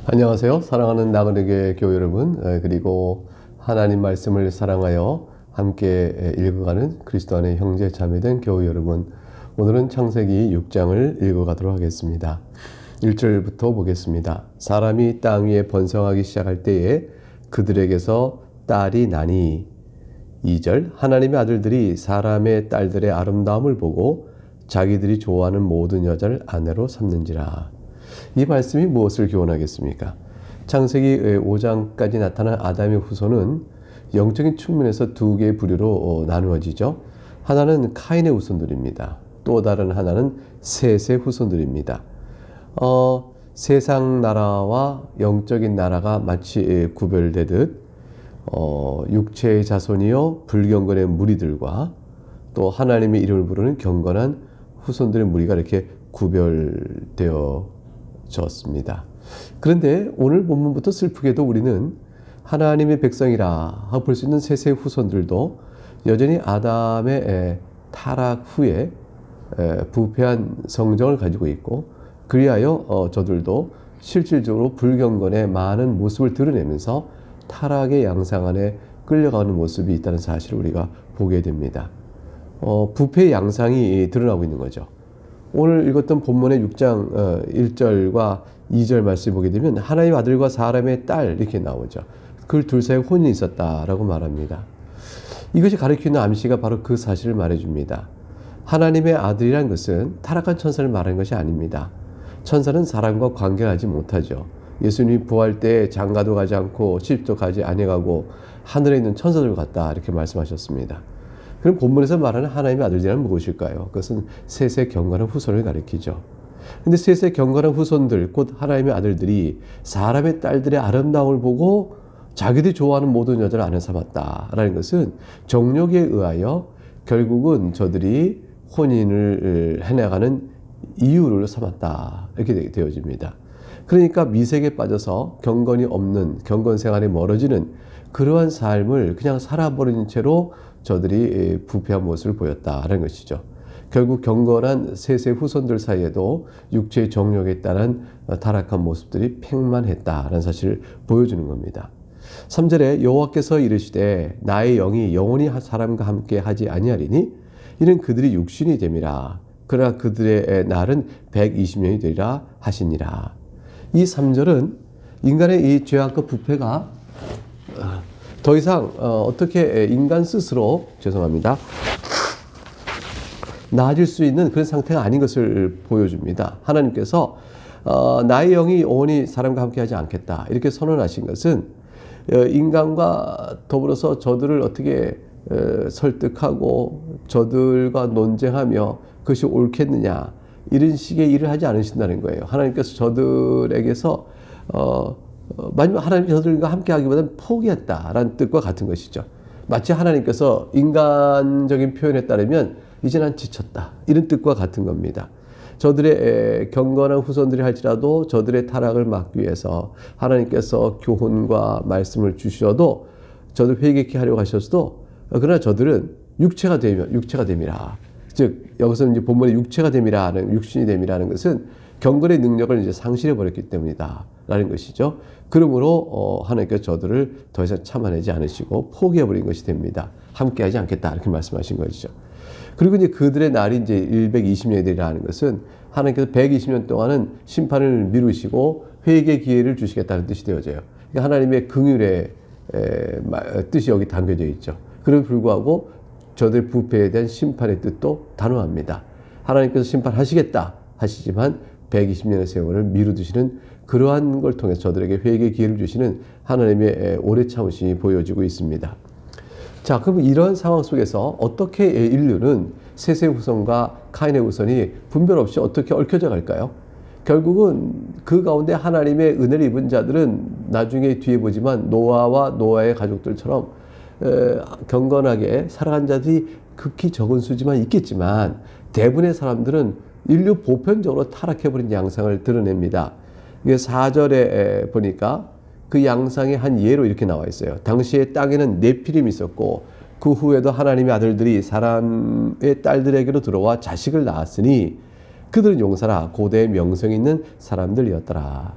안녕하세요. 사랑하는 나그네교회 교회 여러분, 그리고 하나님 말씀을 사랑하여 함께 읽어가는 그리스도 안의 형제 자매된 교회 여러분, 오늘은 창세기 6장을 읽어가도록 하겠습니다. 1절부터 보겠습니다. 사람이 땅 위에 번성하기 시작할 때에 그들에게서 딸이 나니. 2절, 하나님의 아들들이 사람의 딸들의 아름다움을 보고 자기들이 좋아하는 모든 여자를 아내로 삼는지라. 이 말씀이 무엇을 교훈하겠습니까? 창세기 5장까지 나타난 아담의 후손은 영적인 측면에서 두 개의 부류로 나누어지죠. 하나는 카인의 후손들입니다. 또 다른 하나는 셋의 후손들입니다. 세상 나라와 영적인 나라가 마치 구별되듯 육체의 자손이요 불경건의 무리들과 또 하나님의 이름을 부르는 경건한 후손들의 무리가 이렇게 구별되어 졌습니다. 그런데 오늘 본문부터 슬프게도 우리는 하나님의 백성이라 볼 수 있는 셋의 후손들도 여전히 아담의 타락 후에 부패한 성정을 가지고 있고, 그리하여 저들도 실질적으로 불경건의 많은 모습을 드러내면서 타락의 양상 안에 끌려가는 모습이 있다는 사실을 우리가 보게 됩니다. 부패의 양상이 드러나고 있는 거죠. 오늘 읽었던 본문의 6장 1절과 2절 말씀을 보게 되면 하나님의 아들과 사람의 딸 이렇게 나오죠. 그 둘 사이에 혼인이 있었다라고 말합니다. 이것이 가리키는 암시가 바로 그 사실을 말해줍니다. 하나님의 아들이란 것은 타락한 천사를 말하는 것이 아닙니다. 천사는 사람과 관계하지 못하죠. 예수님이 부활 때 장가도 가지 않고 시집도 가지 아니하고 하늘에 있는 천사들 같다 이렇게 말씀하셨습니다. 그럼 본문에서 말하는 하나님의 아들들은 무엇일까요? 그것은 셋의 경건한 후손을 가리키죠. 근데 셋의 경건한 후손들, 곧 하나님의 아들들이 사람의 딸들의 아름다움을 보고 자기들이 좋아하는 모든 여자를 아내 삼았다라는 것은 정욕에 의하여 결국은 저들이 혼인을 해나가는 이유를 삼았다 이렇게 되어집니다. 그러니까 미색에 빠져서 경건이 없는 경건 생활에 멀어지는 그러한 삶을 그냥 살아버린 채로 저들이 부패한 모습을 보였다라는 것이죠. 결국 경건한 셋의 후손들 사이에도 육체의 정욕에 따른 타락한 모습들이 팽만했다라는 사실을 보여주는 겁니다. 3절에 여호와께서 이르시되 나의 영이 영원히 사람과 함께 하지 아니하리니 이는 그들이 육신이 됨이라. 그러나 그들의 날은 120년이 되리라 하시니라. 이 3절은 인간의 이 죄악과 부패가 더 이상 어떻게 인간 스스로 나아질 수 있는 그런 상태가 아닌 것을 보여줍니다. 하나님께서 나의 영이 영원히 사람과 함께 하지 않겠다 이렇게 선언하신 것은 인간과 더불어서 저들을 어떻게 설득하고 저들과 논쟁하며 그것이 옳겠느냐 이런 식의 일을 하지 않으신다는 거예요. 하나님께서 저들에게서 마지막 하나님이 저들과 함께 하기보다는 포기했다라는 뜻과 같은 것이죠. 마치 하나님께서 인간적인 표현에 따르면 이제 난 지쳤다 이런 뜻과 같은 겁니다. 저들의 경건한 후손들이 할지라도 저들의 타락을 막기 위해서 하나님께서 교훈과 말씀을 주셔도 저들 회개케 하려고 하셨어도 그러나 저들은 육체가 됨이라. 즉 여기서 이제 본문에 육체가 됨이라는 육신이 됨이라는 것은 경건의 능력을 이제 상실해 버렸기 때문이다라는 것이죠. 그러므로 하나님께서 저들을 더 이상 참아내지 않으시고 포기해 버린 것이 됩니다. 함께하지 않겠다 이렇게 말씀하신 것이죠. 그리고 이제 그들의 날이 이제 120년이 되리라는 것은 하나님께서 120년 동안은 심판을 미루시고 회개 기회를 주시겠다는 뜻이 되어져요. 그러니까 하나님의 긍휼의 뜻이 여기 담겨져 있죠. 그럼에도 불구하고 저들 부패에 대한 심판의 뜻도 단호합니다. 하나님께서 심판하시겠다 하시지만 120년의 세월을 미루두시는 그러한 걸 통해서 저들에게 회개 기회를 주시는 하나님의 오래 참으심이 보여지고 있습니다. 자, 그럼 이런 상황 속에서 어떻게 인류는 셋의 후손과 카인의 후손이 분별 없이 어떻게 얽혀져 갈까요? 결국은 그 가운데 하나님의 은혜를 입은 자들은 나중에 뒤에 보지만 노아와 노아의 가족들처럼 경건하게 살아간 자들이 극히 적은 수지만 있겠지만 대부분의 사람들은 인류 보편적으로 타락해버린 양상을 드러냅니다. 이게 4절에 보니까 그 양상의 한 예로 이렇게 나와 있어요. 당시에 땅에는 네피림이 있었고 그 후에도 하나님의 아들들이 사람의 딸들에게로 들어와 자식을 낳았으니 그들은 용사라 고대의 명성 있는 사람들이었더라.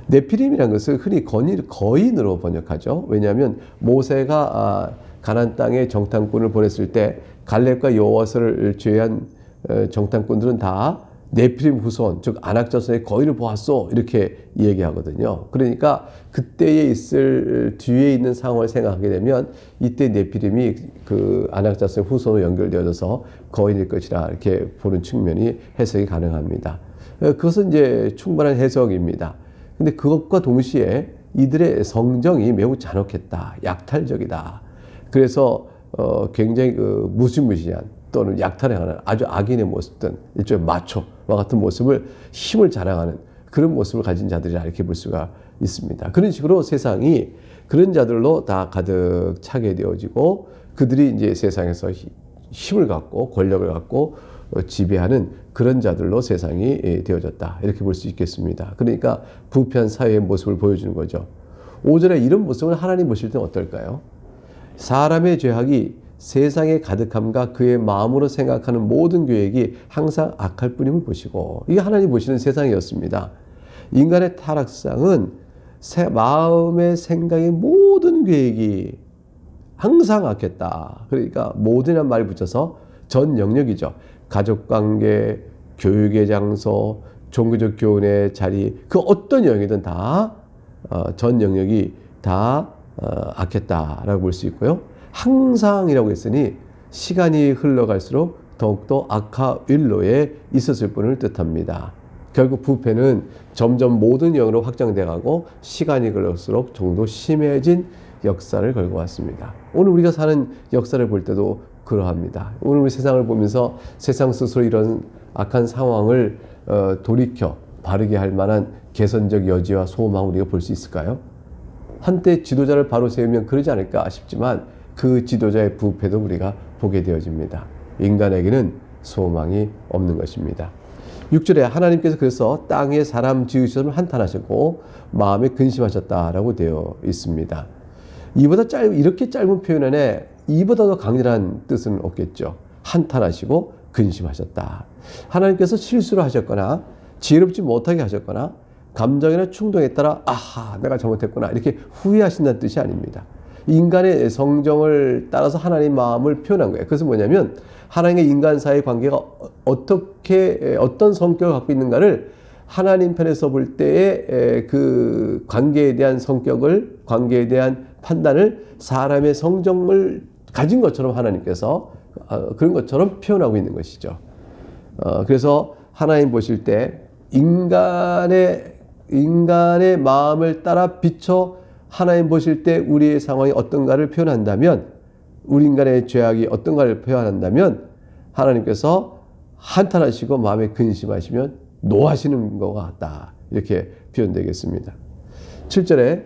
네피림이라는 것을 흔히 거인으로 번역하죠. 왜냐하면 모세가 가나안 땅에 정탐꾼을 보냈을 때 갈렙과 여호와서를 제외한 정탐꾼들은 다 네피림 후손, 즉 안악자손의 거인을 보았소, 이렇게 얘기하거든요. 그러니까 그때에 있을 뒤에 있는 상황을 생각하게 되면 이때 네피림이 그 안악자손의 후손으로 연결되어져서 거인일 것이라 이렇게 보는 측면이 해석이 가능합니다. 그것은 이제 충분한 해석입니다. 근데 그것과 동시에 이들의 성정이 매우 잔혹했다, 약탈적이다. 그래서 굉장히 무시무시한 또는 약탈해가는 아주 악인의 모습들, 일종의 마초와 같은 모습을, 힘을 자랑하는 그런 모습을 가진 자들이라 이렇게 볼 수가 있습니다. 그런 식으로 세상이 그런 자들로 다 가득 차게 되어지고 그들이 이제 세상에서 힘을 갖고 권력을 갖고 지배하는 그런 자들로 세상이 되어졌다, 이렇게 볼 수 있겠습니다. 그러니까 부패한 사회의 모습을 보여주는 거죠. 5절에 이런 모습을 하나님 보실 때는 어떨까요? 사람의 죄악이 세상의 가득함과 그의 마음으로 생각하는 모든 계획이 항상 악할 뿐임을 보시고, 이게 하나님 보시는 세상이었습니다. 인간의 타락상은 마음의 생각의 모든 계획이 항상 악했다. 그러니까 모든이라는 말이 붙여서 전 영역이죠. 가족관계, 교육의 장소, 종교적 교훈의 자리, 그 어떤 영역이든 다 전 영역이 다 악했다라고 볼 수 있고요. 항상이라고 했으니 시간이 흘러갈수록 더욱더 악화 윌로에 있었을 뿐을 뜻합니다. 결국 부패는 점점 모든 영역으로 확장돼 가고 시간이 흘러갈수록 좀 더 심해진 역사를 걸고 왔습니다. 오늘 우리가 사는 역사를 볼 때도 그러합니다. 오늘 우리 세상을 보면서 세상 스스로 이런 악한 상황을 돌이켜 바르게 할 만한 개선적 여지와 소망을 우리가 볼 수 있을까요? 한때 지도자를 바로 세우면 그러지 않을까 싶지만 그 지도자의 부패도 우리가 보게 되어집니다. 인간에게는 소망이 없는 것입니다. 6절에 하나님께서 그래서 땅에 사람 지으시면 한탄하셨고 마음에 근심하셨다라고 되어 있습니다. 이렇게 짧은 표현 안에 이보다 더 강렬한 뜻은 없겠죠. 한탄하시고 근심하셨다. 하나님께서 실수를 하셨거나 지혜롭지 못하게 하셨거나 감정이나 충동에 따라 아하 내가 잘못했구나 이렇게 후회하신다는 뜻이 아닙니다. 인간의 성정을 따라서 하나님 마음을 표현한 거예요. 그래서 뭐냐면 하나님의 인간 사이의 관계가 어떤 성격을 갖고 있는가를 하나님 편에서 볼 때의 그 관계에 대한 성격을, 관계에 대한 판단을 사람의 성정을 가진 것처럼 하나님께서 그런 것처럼 표현하고 있는 것이죠. 그래서 하나님 보실 때 인간의 마음을 따라 비춰 하나님 보실 때 우리의 상황이 어떤가를 표현한다면, 우리 인간의 죄악이 어떤가를 표현한다면 하나님께서 한탄하시고 마음에 근심하시면 노하시는 것 같다, 이렇게 표현되겠습니다. 7절에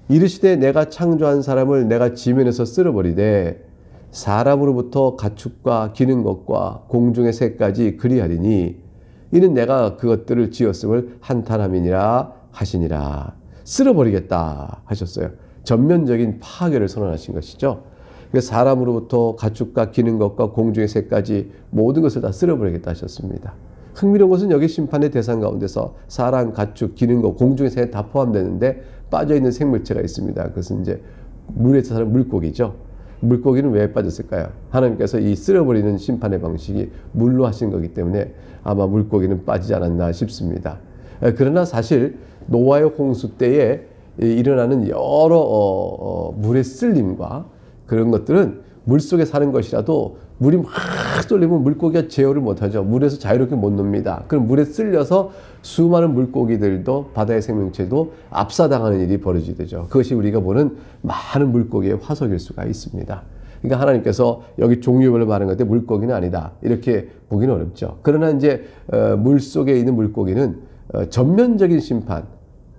이르시되 내가 창조한 사람을 내가 지면에서 쓸어버리되 사람으로부터 가축과 기는 것과 공중의 새까지 그리하리니 이는 내가 그것들을 지었음을 한탄함이니라 하시니라. 쓸어버리겠다 하셨어요. 전면적인 파괴를 선언하신 것이죠. 그래서 사람으로부터 가축과 기는 것과 공중의 새까지 모든 것을 다 쓸어버리겠다 하셨습니다. 흥미로운 것은 여기 심판의 대상 가운데서 사람, 가축, 기는 것, 공중의 새 다 포함되는데 빠져있는 생물체가 있습니다. 그것은 이제 물에서 사는 물고기죠. 물고기는 왜 빠졌을까요? 하나님께서 이 쓸어버리는 심판의 방식이 물로 하신 거기 때문에 아마 물고기는 빠지지 않았나 싶습니다. 그러나 사실 노아의 홍수 때에 일어나는 여러 물의 쓸림과 그런 것들은 물속에 사는 것이라도 물이 막 쏠리면 물고기가 제어를 못하죠. 물에서 자유롭게 못 놉니다. 그럼 물에 쓸려서 수많은 물고기들도, 바다의 생명체도 압사당하는 일이 벌어지게 되죠. 그것이 우리가 보는 많은 물고기의 화석일 수가 있습니다. 그러니까 하나님께서 여기 종류별로 말하는 건데 물고기는 아니다, 이렇게 보기는 어렵죠. 그러나 이제 물속에 있는 물고기는 전면적인 심판,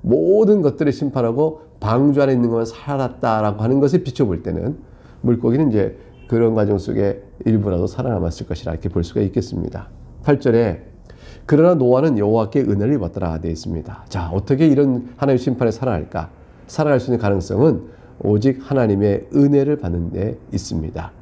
모든 것들을 심판하고 방주 안에 있는 것만 살았다라고 하는 것에 비춰볼 때는 물고기는 이제 그런 과정 속에 일부라도 살아남았을 것이라 이렇게 볼 수가 있겠습니다. 8절에 그러나 노아는 여호와께 은혜를 입었더라 되어 있습니다. 자, 어떻게 이런 하나님의 심판에 살아날까? 살아날 수 있는 가능성은 오직 하나님의 은혜를 받는 데 있습니다.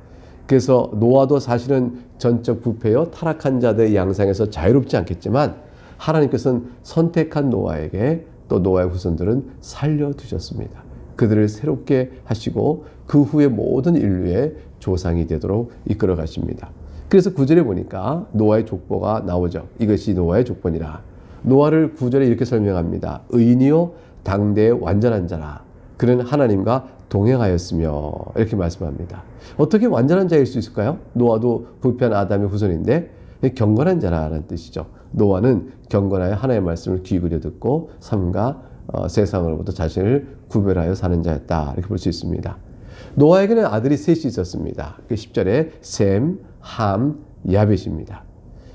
그래서 노아도 사실은 전적 부패요 타락한 자들의 양상에서 자유롭지 않겠지만 하나님께서는 선택한 노아에게 또 노아의 후손들은 살려두셨습니다. 그들을 새롭게 하시고 그 후에 모든 인류의 조상이 되도록 이끌어 가십니다. 그래서 9절에 보니까 노아의 족보가 나오죠. 이것이 노아의 족보니라. 노아를 9절에 이렇게 설명합니다. 의인이요 당대의 완전한 자라. 그는 하나님과 동행하였으며 이렇게 말씀합니다. 어떻게 완전한 자일 수 있을까요? 노아도 부패한 아담의 후손인데 경건한 자라는 뜻이죠. 노아는 경건하여 하나님의 말씀을 귀 기울여 듣고 삶과 세상으로부터 자신을 구별하여 사는 자였다. 이렇게 볼 수 있습니다. 노아에게는 아들이 셋이 있었습니다. 10절에 셈, 함, 야벳입니다.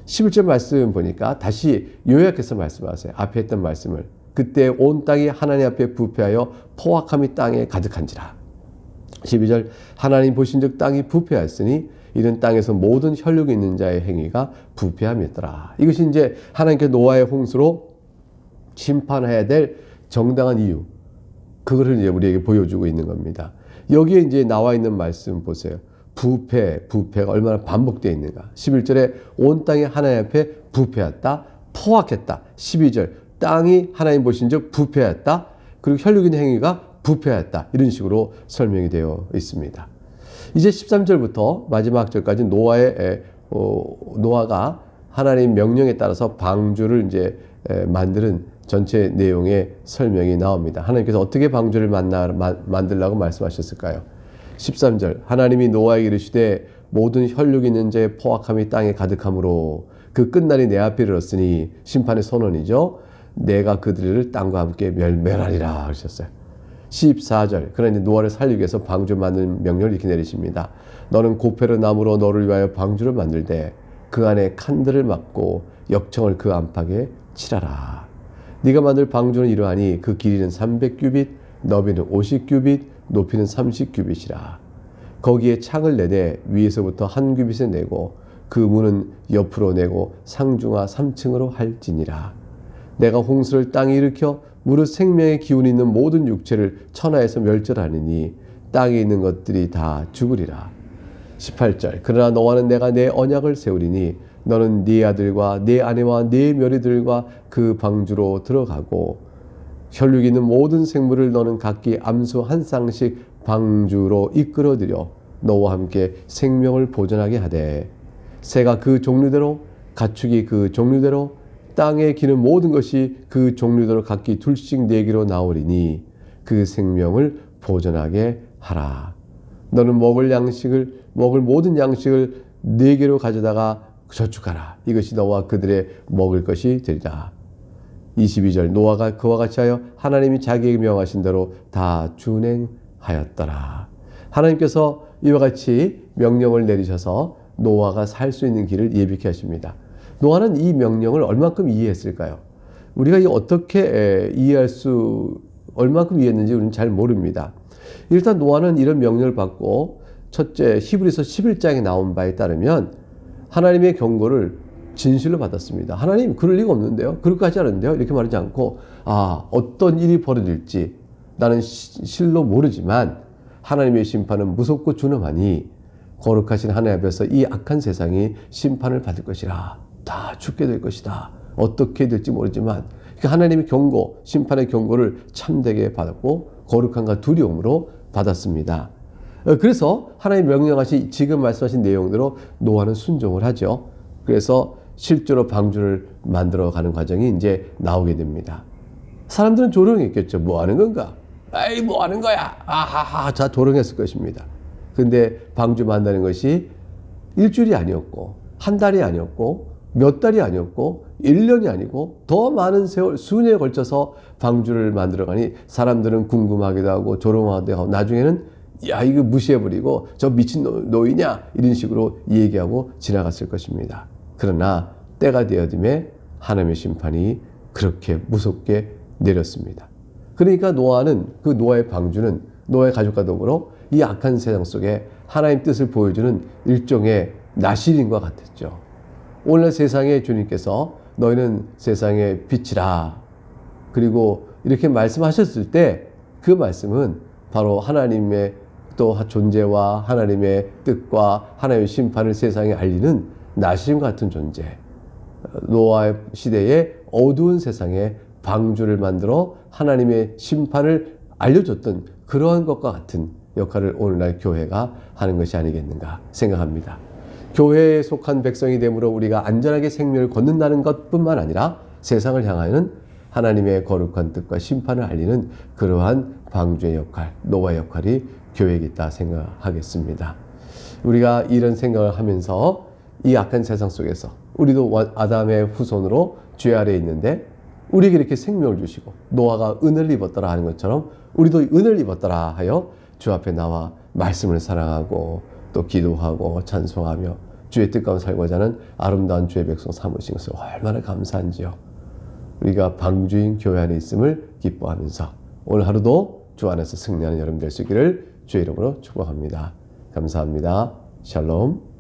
11절 말씀 보니까 다시 요약해서 말씀하세요. 앞에 했던 말씀을. 그때 온 땅이 하나님 앞에 부패하여 포악함이 땅에 가득한지라. 12절 하나님 보신즉 땅이 부패하였으니 이는 땅에서 모든 혈육이 있는 자의 행위가 부패함이었더라. 이것이 이제 하나님께 노아의 홍수로 심판해야 될 정당한 이유. 그거를 이제 우리에게 보여주고 있는 겁니다. 여기에 이제 나와 있는 말씀 보세요. 부패가 얼마나 반복되어 있는가. 11절에 온 땅이 하나님 앞에 부패했다, 포악했다. 12절 땅이 하나님 보신즉 부패했다. 그리고 혈육인 행위가 부패했다. 이런 식으로 설명이 되어 있습니다. 이제 13절부터 마지막 절까지 노아가 하나님 명령에 따라서 방주를 이제 만드는 전체 내용의 설명이 나옵니다. 하나님께서 어떻게 방주를 만들라고 말씀하셨을까요? 13절 하나님이 노아에게 이르시되 모든 혈육 있는 자의 포악함이 땅에 가득함으로 그 끝날이 내 앞에 이르렀으니 심판의 선언이죠. 내가 그들을 땅과 함께 멸하리라 하셨어요. 14절 그러니 노아를 살리기 위해서 방주 만드는 명령을 이렇게 내리십니다. 너는 고페르 나무로 너를 위하여 방주를 만들되 그 안에 칸들을 막고 역청을 그 안팎에 칠하라. 네가 만들 방주는 이러하니 그 길이는 300규빗, 너비는 50규빗, 높이는 30규빗이라. 거기에 창을 내되 위에서부터 한 규빗에 내고 그 문은 옆으로 내고 상중하 3층으로 할지니라. 내가 홍수를 땅에 일으켜 무릇 생명의 기운이 있는 모든 육체를 천하에서 멸절하느니 땅에 있는 것들이 다 죽으리라. 18절 그러나 너와는 내가 내 언약을 세우리니 너는 네 아들과 네 아내와 네 며느리들과 그 방주로 들어가고 혈육 있는 모든 생물을 너는 각기 암수 한 쌍씩 방주로 이끌어들여 너와 함께 생명을 보존하게 하되 새가 그 종류대로 가축이 그 종류대로 땅에 기는 모든 것이 그 종류대로 각기 둘씩 내기로 나오리니 그 생명을 보존하게 하라. 너는 먹을 모든 양식을 네 개로 가져다가 저축하라. 이것이 너와 그들의 먹을 것이 되리라. 22절 노아가 그와 같이 하여 하나님이 자기에게 명하신 대로 다 준행하였더라. 하나님께서 이와 같이 명령을 내리셔서 노아가 살 수 있는 길을 예비케 하십니다. 노아는 이 명령을 얼만큼 이해했을까요? 우리가 어떻게 얼만큼 이해했는지 우리는 잘 모릅니다. 일단 노아는 이런 명령을 받고 첫째 히브리서 11장에 나온 바에 따르면 하나님의 경고를 진실로 받았습니다. 하나님 그럴 리가 없는데요. 그럴 것 같지 않은데요. 이렇게 말하지 않고 어떤 일이 벌어질지 나는 실로 모르지만 하나님의 심판은 무섭고 준엄하니 거룩하신 하나님 앞에서 이 악한 세상이 심판을 받을 것이라. 다 죽게 될 것이다. 어떻게 될지 모르지만 하나님의 경고, 심판의 경고를 참되게 받았고 거룩함과 두려움으로 받았습니다. 그래서 하나님 명령하신 지금 말씀하신 내용대로 노아는 순종을 하죠. 그래서 실제로 방주를 만들어가는 과정이 이제 나오게 됩니다. 사람들은 조롱했겠죠. 뭐 하는 건가? 에이 뭐 하는 거야? 아하하 자 조롱했을 것입니다. 근데 방주 만드는 것이 일주일이 아니었고 한 달이 아니었고 몇 달이 아니었고 1년이 아니고 더 많은 세월 수년에 걸쳐서 방주를 만들어가니 사람들은 궁금하기도 하고 조롱하기도 하고 나중에는 야 이거 무시해버리고 저 미친 노이냐 이런 식으로 얘기하고 지나갔을 것입니다. 그러나 때가 되어짐에 하나님의 심판이 그렇게 무섭게 내렸습니다. 그러니까 그 노아의 방주는 노아의 가족과 더불어 이 악한 세상 속에 하나님 뜻을 보여주는 일종의 나시린과 같았죠. 오늘 세상에 주님께서 너희는 세상의 빛이라 그리고 이렇게 말씀하셨을 때 그 말씀은 바로 하나님의 또 존재와 하나님의 뜻과 하나님의 심판을 세상에 알리는 나시린 같은 존재, 노아의 시대의 어두운 세상에 방주를 만들어 하나님의 심판을 알려줬던 그러한 것과 같은 역할을 오늘날 교회가 하는 것이 아니겠는가 생각합니다. 교회에 속한 백성이 되므로 우리가 안전하게 생명을 걷는다는 것뿐만 아니라 세상을 향하여는 하나님의 거룩한 뜻과 심판을 알리는 그러한 방주의 역할, 노아의 역할이 교회에 있다 생각하겠습니다. 우리가 이런 생각을 하면서 이 악한 세상 속에서 우리도 아담의 후손으로 죄 아래에 있는데 우리에게 이렇게 생명을 주시고 노아가 은혜를 입었더라 하는 것처럼 우리도 은혜를 입었더라 하여 주 앞에 나와 말씀을 사랑하고 또 기도하고 찬송하며 주의 뜻 가운데 살고자 하는 아름다운 주의 백성 삼으신 것을 얼마나 감사한지요. 우리가 방주인 교회 안에 있음을 기뻐하면서 오늘 하루도 주 안에서 승리하는 여러분 될 수 있기를 주의 이름으로 축복합니다. 감사합니다. 샬롬.